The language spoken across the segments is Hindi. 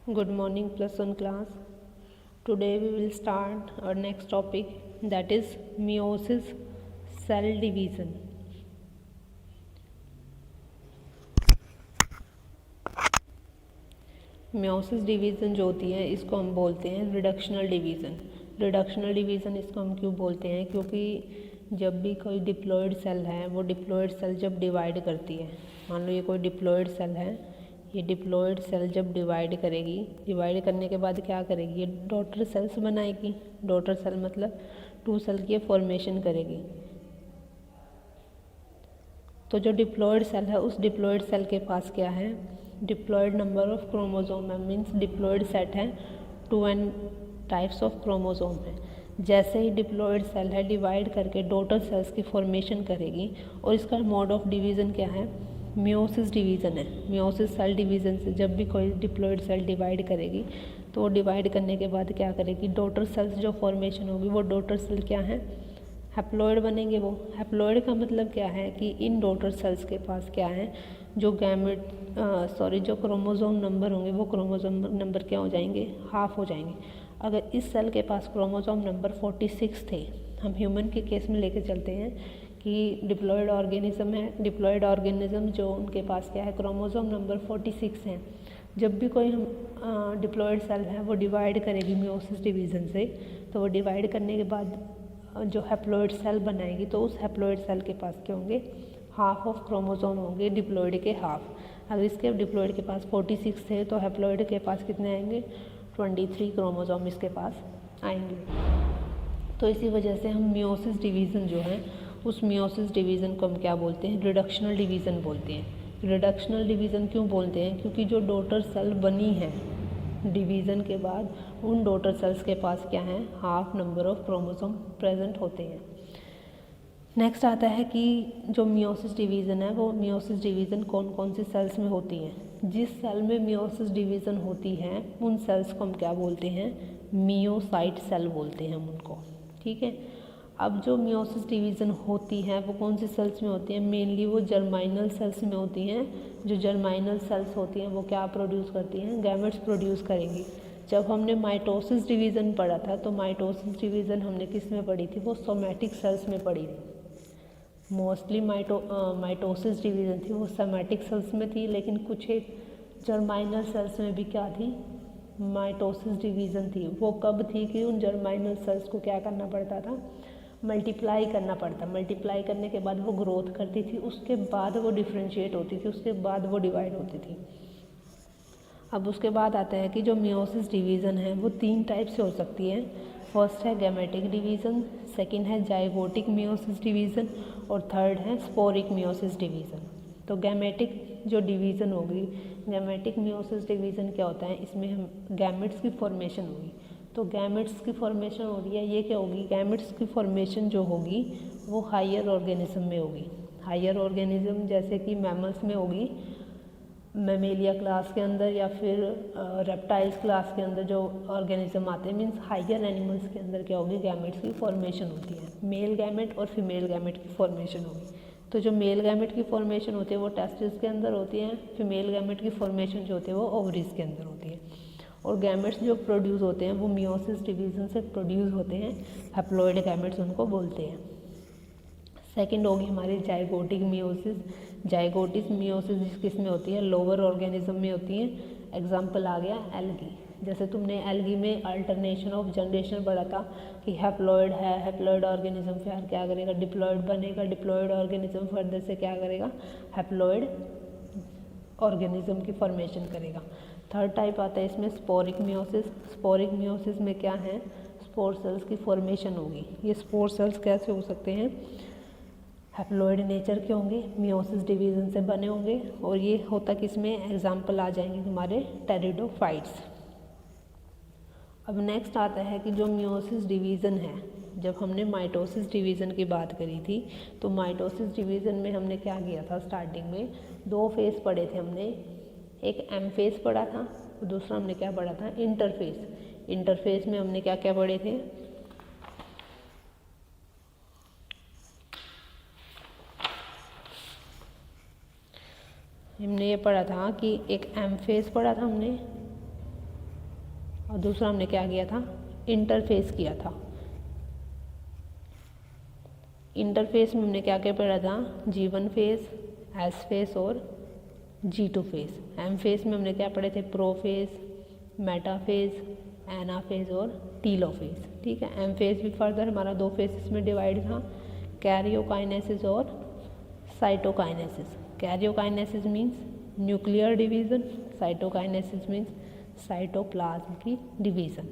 Good morning, plus one class. Today we will start our next topic, that is meiosis, cell division. meiosis division जो होती है इसको हम बोलते हैं रिडक्शनल डिवीज़न। रिडक्शनल डिवीज़न इसको हम क्यों बोलते हैं, क्योंकि जब भी कोई डिप्लॉयड सेल है, वो डिप्लॉयड सेल जब डिवाइड करती है, मान लो ये कोई डिप्लॉयड सेल है, ये डिप्लॉयड सेल जब डिवाइड करेगी, डिवाइड करने के बाद क्या करेगी, ये डॉटर सेल्स बनाएगी। डॉटर सेल मतलब टू सेल की फॉर्मेशन करेगी। तो जो डिप्लॉयड सेल है, उस डिप्लॉयड सेल के पास क्या है, डिप्लॉयड नंबर ऑफ क्रोमोसोम है, मीन्स डिप्लॉयड सेट है, 2n टाइप्स ऑफ क्रोमोसोम है। जैसे ही डिप्लॉयड सेल है डिवाइड करके डॉटर सेल्स की फॉर्मेशन करेगी, और इसका मोड ऑफ डिवीज़न क्या है, मियोसिस डिवीज़न है। मियोसिस सेल डिवीज़न से जब भी कोई डिप्लॉयड सेल डिवाइड करेगी, तो वो डिवाइड करने के बाद क्या करेगी, डॉटर सेल्स जो फॉर्मेशन होगी, वो डॉटर सेल क्या है, हैप्लॉयड बनेंगे। वो हैप्लॉयड का मतलब क्या है कि इन डॉटर सेल्स के पास क्या है, जो जो क्रोमोसोम नंबर होंगे, वो क्रोमोसोम नंबर क्या हो जाएंगे, हाफ हो जाएंगे। अगर इस सेल के पास क्रोमोसोम नंबर 46 थे, हम ह्यूमन के केस में लेके चलते हैं कि डिप्लॉयड ऑर्गेनिज्म है, डिप्लॉयड ऑर्गेनिज्म जो उनके पास क्या है, क्रोमोसोम नंबर 46 है। जब भी कोई हम डिप्लॉयड सेल है वो डिवाइड करेगी मियोसिस डिवीज़न से, तो वो डिवाइड करने के बाद जो हैप्लॉयड सेल बनाएगी, तो उस हैप्लॉयड सेल के पास क्या होंगे, हाफ ऑफ क्रोमोसोम होंगे, डिप्लॉयड के हाफ। अगर इसके डिप्लॉयड के पास 46 थे, तो हैप्लॉयड के पास कितने आएंगे, 23 क्रोमोसोम इसके पास आएंगे। तो इसी वजह से हम मियोसिस डिवीज़न जो है, उस मियोसिस डिवीज़न को हम क्या बोलते हैं, रिडक्शनल डिवीज़न बोलते हैं। रिडक्शनल डिवीज़न क्यों बोलते हैं, क्योंकि जो डॉटर सेल बनी है डिवीज़न के बाद, उन डॉटर सेल्स के पास क्या है, half number of chromosome present होते हैं। नेक्स्ट आता है कि जो मियोसिस डिवीज़न है, वो मियोसिस डिवीज़न कौन कौन सी सेल्स में होती है। जिस सेल में मियोसिस डिवीज़न होती है, उन सेल्स को हम क्या बोलते हैं, मियोसाइट सेल बोलते हैं हम उनको। ठीक है। अब जो मियोसिस डिवीज़न होती है वो कौन सी सेल्स में होती है, मेनली वो जर्माइनल सेल्स में होती हैं। जो जर्माइनल सेल्स होती हैं वो क्या प्रोड्यूस करती हैं, गैमेट्स प्रोड्यूस करेंगी। जब हमने माइटोसिस डिवीज़न पढ़ा था, तो माइटोसिस डिवीज़न हमने किस में पढ़ी थी, वो सोमैटिक सेल्स में पढ़ी थी। मोस्टली माइटोसिस डिवीज़न थी वो सोमैटिक सेल्स में थी, लेकिन कुछ एक जर्माइनल सेल्स में भी क्या थी, माइटोसिस डिवीज़न थी। वो कब थी कि उन जर्माइनल सेल्स को क्या करना पड़ता था, मल्टीप्लाई करना पड़ता। मल्टीप्लाई करने के बाद वो ग्रोथ करती थी, उसके बाद वो डिफ्रेंशिएट होती थी, उसके बाद वो डिवाइड होती थी। अब उसके बाद आता है कि जो मियोसिस डिवीज़न है वो 3 टाइप से हो सकती है। फर्स्ट है गैमेटिक डिवीज़न, सेकंड है जाइगोटिक मियोसिस डिवीज़न, और थर्ड है स्पोरिक मियोसिस डिवीज़न। तो गैमेटिक जो डिवीज़न होगी, गैमेटिक मियोसिस डिवीज़न क्या होता है, इसमें हम गैमेट्स की फॉर्मेशन होगी। तो गैमेट्स की फॉर्मेशन हो रही है, ये क्या होगी, गैमेट्स की फॉर्मेशन जो होगी वो हायर ऑर्गेनिज्म में होगी। हायर ऑर्गेनिज्म जैसे कि मैमल्स में होगी, मैमेलिया क्लास के अंदर, या फिर रेप्टाइल्स क्लास के अंदर जो ऑर्गेनिज्म आते हैं, मीन्स हायर एनिमल्स के अंदर क्या होगी, गैमेट्स की फॉर्मेशन होती है। मेल गैमेट और फीमेल गैमेट की फॉर्मेशन होगी। तो जो मेल गैमेट की फॉर्मेशन होती है वो टेस्टिस के अंदर होती है, फीमेल गैमेट की फॉर्मेशन जो होती है वो ओवरीज के अंदर होती है। और गैमेट्स जो प्रोड्यूस होते हैं वो मियोसिस डिवीज़न से प्रोड्यूस होते हैं, हैप्लॉयड गैमेट्स उनको बोलते हैं। सेकंड होगी हमारी जाइगोटिक मियोसिस। जाइगोटिक मियोसिस किस में होती है, लोअर ऑर्गेनिज्म में होती है। एग्जाम्पल आ गया एल्गी। जैसे तुमने एल्गी में अल्टरनेशन ऑफ जनरेशन पढ़ा था कि हैप्लॉयड है, हैप्लॉयड ऑर्गेनिज्म फिर क्या करेगा, डिप्लॉयड बनेगा, डिप्लॉयड ऑर्गेनिज्म फर्दर से क्या करेगा, हैप्लॉयड ऑर्गेनिज्म की फॉर्मेशन करेगा। थर्ड टाइप आता है इसमें स्पोरिक मियोसिस। स्पोरिक मियोसिस में क्या है, स्पोर सेल्स की फॉर्मेशन होगी। ये स्पोर सेल्स कैसे हो सकते हैं, हैप्लॉयड नेचर के होंगे, मियोसिस डिवीज़न से बने होंगे, और ये होता किसमें, एग्जाम्पल आ जाएंगे तुम्हारे टेरिडोफाइट्स। अब नेक्स्ट आता है कि जो मियोसिस डिवीज़न है, जब हमने माइटोसिस डिवीज़न की बात करी थी, तो माइटोसिस डिवीज़न में हमने क्या किया था, स्टार्टिंग में 2 फेज़ पढ़े थे हमने। एक एम फेज़ पढ़ा था, और दूसरा हमने क्या पढ़ा था, इंटरफेज़। इंटरफेज़ में हमने क्या क्या पढ़े थे, हमने ये पढ़ा था कि एक एम फेज़ पढ़ा था हमने, और दूसरा हमने क्या किया था, इंटरफेस किया था। इंटरफेस में हमने क्या क्या पढ़ा था, G1 फेस, S फेस और G2 फेस। M फेस में हमने क्या पढ़े थे, प्रोफेस, मेटाफेज, एनाफेज और टीलोफेज। ठीक है, M फेस भी फर्दर हमारा 2 फेसेस में डिवाइड था, कैरियोकाइनेसिस और cytokinesis. Karyokinesis means nuclear division, cytokinesis means cytoplasm की डिवीज़न।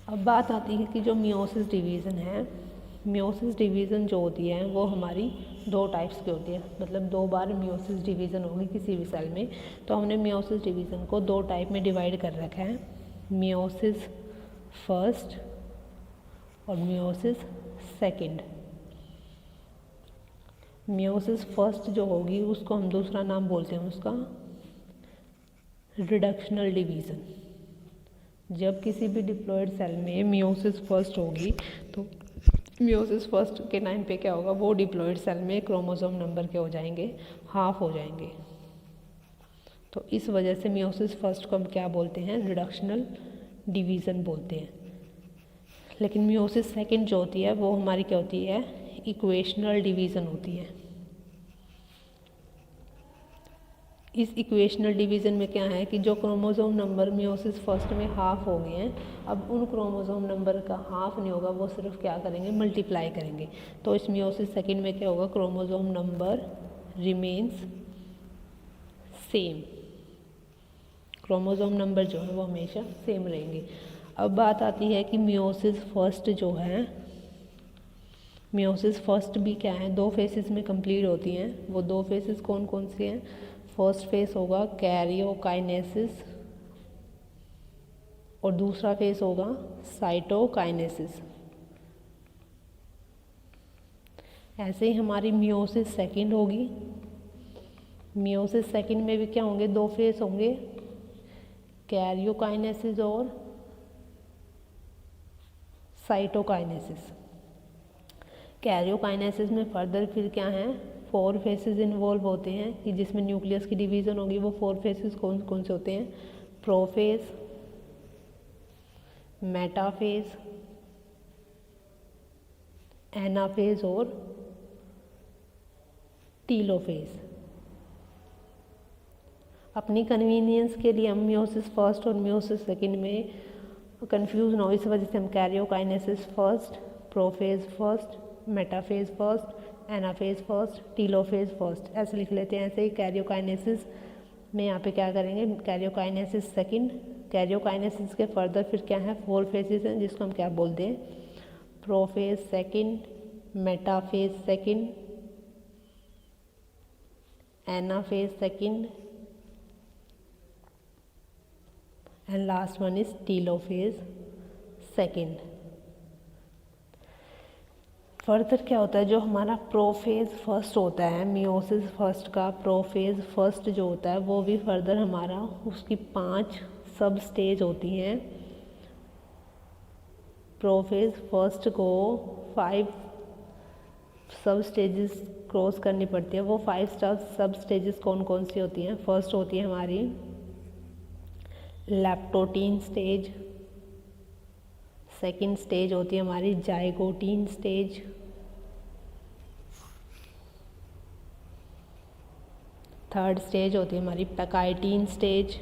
अब बात आती है कि जो मियोसिस डिवीज़न है, मियोसिस डिवीज़न जो होती है वो हमारी 2 टाइप्स की होती है, मतलब 2 बार मियोसिस डिवीज़न होगी किसी भी सेल में। तो हमने मियोसिस डिवीज़न को 2 टाइप में डिवाइड कर रखा है, मियोसिस फर्स्ट और मियोसिस सेकंड। मियोसिस फर्स्ट जो होगी उसको हम दूसरा नाम बोलते हैं उसका रिडक्शनल डिवीज़न। जब किसी भी डिप्लॉयड सेल में मियोसिस फर्स्ट होगी तो मियोसिस फर्स्ट के टाइम पे क्या होगा, वो डिप्लॉयड सेल में क्रोमोसोम नंबर के हो जाएंगे, हाफ हो जाएंगे। तो इस वजह से मियोसिस फर्स्ट को हम क्या बोलते हैं, रिडक्शनल डिवीज़न बोलते हैं। लेकिन मियोसिस सेकंड जो होती है वो हमारी क्या होती है, इक्वेशनल डिवीज़न होती है। इस इक्वेशनल डिवीज़न में क्या है कि जो क्रोमोसोम नंबर मियोसिस फर्स्ट में हाफ हो गए हैं, अब उन क्रोमोसोम नंबर का हाफ नहीं होगा, वो सिर्फ क्या करेंगे, मल्टीप्लाई करेंगे। तो इस मियोसिस सेकंड में क्या होगा, chromosome number remains same, chromosome number जो है वो हमेशा सेम रहेंगे। अब बात आती है कि मियोसिस फर्स्ट जो है, मियोसिस फर्स्ट भी क्या है, 2 फेसेस में कंप्लीट होती हैं। वो 2 फेसेस कौन कौन से हैं, फर्स्ट फेस होगा कैरियोकाइनेसिस और दूसरा फेस होगा साइटोकाइनेसिस। ऐसे ही हमारी मियोसिस सेकंड होगी। मियोसिस सेकंड में भी क्या होंगे, 2 फेस होंगे, कैरियोकाइनेसिस और साइटोकाइनेसिस। कैरियोकाइनेसिस में फर्दर फिर क्या है, 4 फेसेस इन्वॉल्व होते हैं कि जिसमें न्यूक्लियस की डिवीज़न होगी। वो 4 फेसेस कौन कौन से होते हैं, प्रोफेज, मेटाफेज, एनाफेज और टीलोफेज। अपनी कन्वीनियंस के लिए हम मियोसिस फर्स्ट और मियोसिस सेकंड में कंफ्यूज ना हो, इस वजह से हम karyokinesis first, prophase first, metaphase first, anaphase first, telophase first ऐसे लिख लेते हैं। ऐसे ही कैरियोकाइनेसिस में यहाँ पे क्या करेंगे, कैरियोकाइनेसिस सेकंड। कैरियोकाइनेसिस के फर्दर फिर क्या है, 4 फेजेस हैं जिसको हम क्या बोलते हैं, prophase second, metaphase second, anaphase second and last one is telophase second. Further क्या होता है, जो हमारा प्रोफेज फर्स्ट होता है, मियोसिस फर्स्ट का प्रोफेज फर्स्ट जो होता है वो भी फर्दर हमारा, उसकी 5 सब स्टेज होती हैं। प्रोफेज फर्स्ट को 5 सब स्टेजेस क्रॉस करनी पड़ती है। वो 5 सब स्टेजेस कौन कौन सी होती हैं, फर्स्ट होती है हमारी लैप्टोटीन स्टेज, सेकंड स्टेज होती है हमारी जाइगोटीन स्टेज, थर्ड स्टेज होती है हमारी पैकाइटीन स्टेज,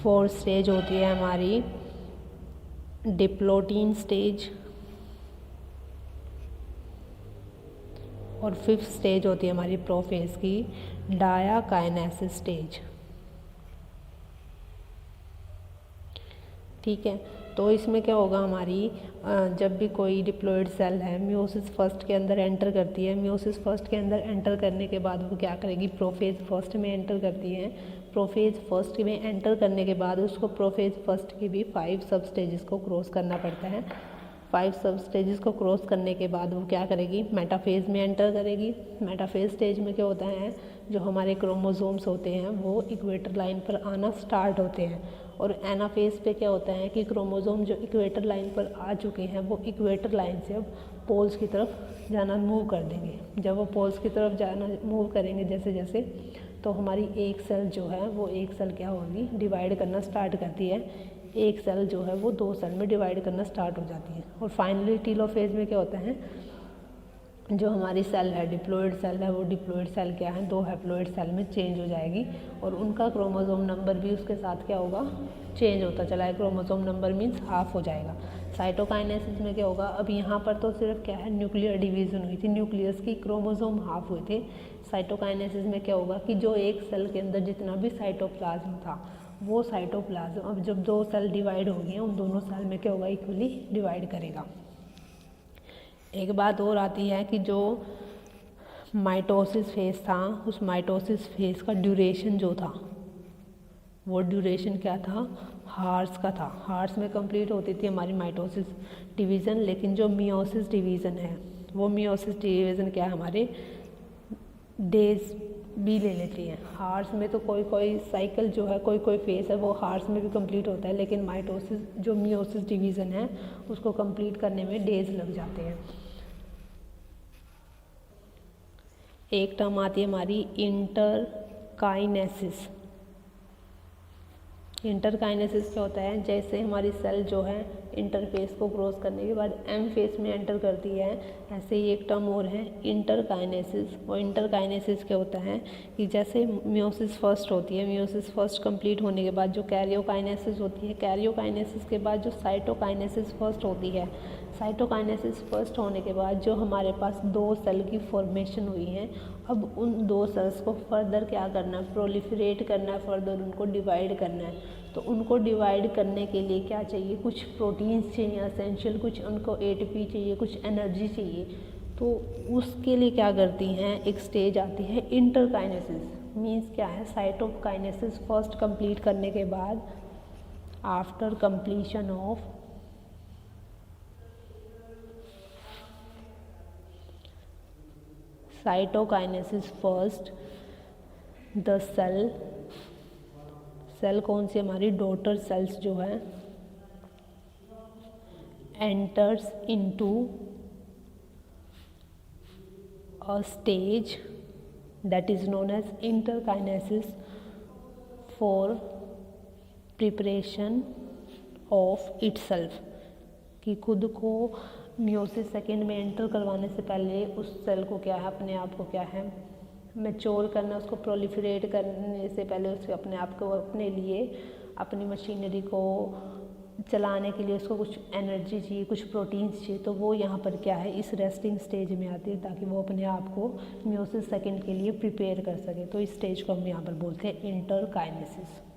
फोर्थ स्टेज होती है हमारी डिप्लोटीन स्टेज और फिफ्थ स्टेज होती है हमारी प्रोफेज की डायाकाइनेसिस स्टेज। ठीक है, तो इसमें क्या होगा, हमारी जब भी कोई डिप्लॉयड सेल है मियोसिस फर्स्ट के अंदर एंटर करती है, मियोसिस फर्स्ट के अंदर एंटर करने के बाद वो क्या करेगी, प्रोफेज फर्स्ट में एंटर करती है। प्रोफेज फर्स्ट में एंटर करने के बाद उसको प्रोफेज फर्स्ट की भी 5 सब स्टेजेस को क्रॉस करना पड़ता है। 5 सब स्टेजेस को क्रॉस करने के बाद वो क्या करेगी, मेटाफेज में एंटर करेगी। मेटाफेज स्टेज में क्या होता है, जो हमारे क्रोमोसोम्स होते हैं वो इक्वेटर लाइन पर आना स्टार्ट होते हैं। और एनाफेज पे क्या होता है कि क्रोमोसोम जो इक्वेटर लाइन पर आ चुके हैं वो इक्वेटर लाइन से अब पोल्स की तरफ जाना मूव कर देंगे। जब वो पोल्स की तरफ जाना मूव करेंगे जैसे जैसे, तो हमारी एक सेल जो है वो एक सेल क्या होगी, डिवाइड करना स्टार्ट करती है, एक सेल जो है वो 2 सेल में डिवाइड करना स्टार्ट हो जाती है। और फाइनली टीलोफेज में क्या होता है, जो हमारी सेल है डिप्लॉइड सेल है, वो डिप्लॉइड सेल क्या है 2 हैप्लॉइड सेल में चेंज हो जाएगी और उनका क्रोमोसोम नंबर भी उसके साथ क्या होगा, चेंज होता चला है। क्रोमोसोम नंबर मीन्स हाफ हो जाएगा। साइटोकाइनेसिस में क्या होगा, अब यहाँ पर तो सिर्फ क्या है न्यूक्लियर डिवीज़न हुई थी, न्यूक्लियस की क्रोमोसोम हाफ हुए थे। साइटोकाइनेसिस में क्या होगा कि जो एक सेल के अंदर जितना भी साइटोप्लाज्म था, वो साइटोप्लाज्म अब जब 2 सेल डिवाइड हो गए उन दोनों सेल में क्या होगा, इक्वली डिवाइड करेगा। एक बात और आती है कि जो माइटोसिस फेज था, उस माइटोसिस फेज का ड्यूरेशन जो था, वो ड्यूरेशन क्या था, हार्स का था। हार्स में कंप्लीट होती थी हमारी माइटोसिस डिवीज़न, लेकिन जो मियोसिस डिवीज़न है, वो मियोसिस डिवीज़न क्या है, हमारे डेज भी ले लेती है। हार्स में तो कोई कोई साइकिल जो है, कोई कोई फेज है वो हार्स में भी कंप्लीट होता है, लेकिन माइटोसिस जो मियोसिस डिवीज़न है उसको कंप्लीट करने में डेज लग जाते हैं। एक टर्म आती है हमारी इंटरकाइनेसिस। इंटरकाइनेसिस क्या होता है, जैसे हमारी सेल जो है इंटरफेस को क्रॉस करने के बाद एम फेस में एंटर करती है, ऐसे ही एक टर्म और है इंटरकाइनेसिस। और इंटरकाइनेसिस क्या होता है कि जैसे मियोसिस फर्स्ट होती है, मियोसिस फर्स्ट कंप्लीट होने के बाद जो कैरियोकाइनेसिस होती है, कैरियोकाइनेसिस के बाद जो साइटोकाइनेसिस फर्स्ट होती है, साइटोकाइनेसिस फर्स्ट होने के बाद जो हमारे पास 2 सेल की फॉर्मेशन हुई है, अब उन 2 सेल्स को फर्दर क्या करना है, प्रोलिफरेट करना है, फर्दर उनको डिवाइड करना है। तो उनको डिवाइड करने के लिए क्या चाहिए, कुछ प्रोटीन्स चाहिए असेंशियल, कुछ उनको एटीपी चाहिए, कुछ एनर्जी चाहिए। तो उसके लिए क्या करती हैं, एक स्टेज आती है इंटरकाइनेसिस। मीन्स क्या है, साइटोकाइनेसिस फर्स्ट कंप्लीट करने के बाद after completion of cytokinesis first the cell कौन सी हमारी डॉटर सेल्स जो है enters into a stage that is known as interkinesis for preparation of itself, कि खुद को मियोसिस सेकेंड में एंटर करवाने से पहले उस सेल को क्या है, अपने आप को क्या है मैच्योर करना, उसको प्रोलिफरेट करने से पहले उसके अपने आप को, अपने लिए अपनी मशीनरी को चलाने के लिए उसको कुछ एनर्जी चाहिए, कुछ प्रोटीन्स चाहिए। तो वो यहाँ पर क्या है, इस रेस्टिंग स्टेज में आती है ताकि वो अपने आप को मियोसिस सेकेंड के लिए प्रिपेयर कर सके। तो इस स्टेज को हम यहाँ पर बोलते हैं इंटरकाइनेसिस।